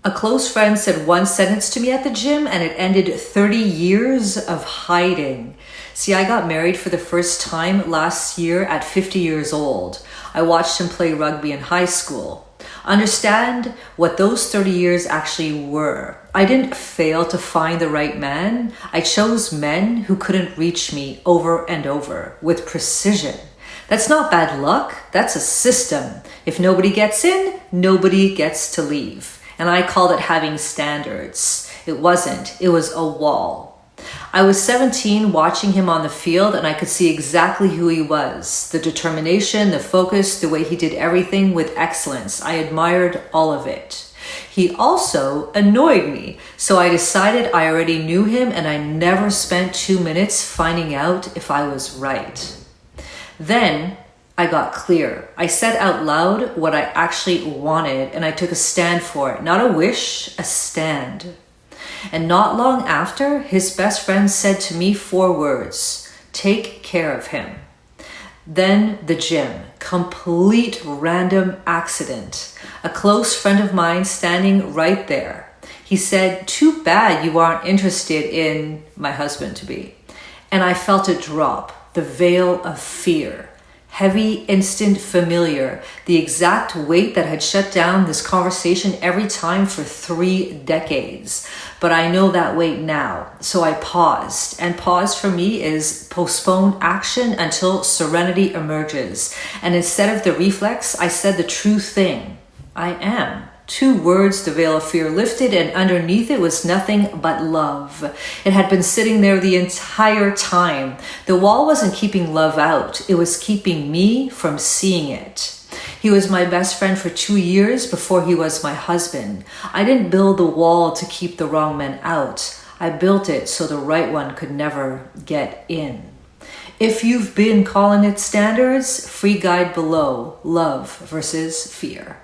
A close friend said one sentence to me at the gym and it ended 30 years of hiding. See, I got married for the first time last year at 50 years old. I watched him play rugby in high school. Understand what those 30 years actually were. I didn't fail to find the right man. I chose men who couldn't reach me over and over with precision. That's not bad luck, that's a system. If nobody gets in, nobody gets to leave. And I called it having standards. It wasn't, it was a wall. I was 17 watching him on the field and I could see exactly who he was. The determination, the focus, the way he did everything with excellence. I admired all of it. He also annoyed me. So I decided I already knew him and I never spent 2 minutes finding out if I was right. Then I got clear. I said out loud what I actually wanted and I took a stand for it. Not a wish, a stand. And not long after, his best friend said to me 4 words: take care of him. Then the gym, complete random accident. A close friend of mine standing right there. He said, too bad you aren't interested in my husband to be. And I felt it drop, the veil of fear. Heavy, instant, familiar, the exact weight that had shut down this conversation every time for 3 decades. But I know that weight now, so I paused. And pause for me is postpone action until serenity emerges. And instead of the reflex, I said the true thing. I am. 2 words, the veil of fear lifted, and underneath it was nothing but love. It had been sitting there the entire time. The wall wasn't keeping love out. It was keeping me from seeing it. He was my best friend for 2 years before he was my husband. I didn't build the wall to keep the wrong men out. I built it so the right one could never get in. If you've been calling it standards, free guide below, love versus fear.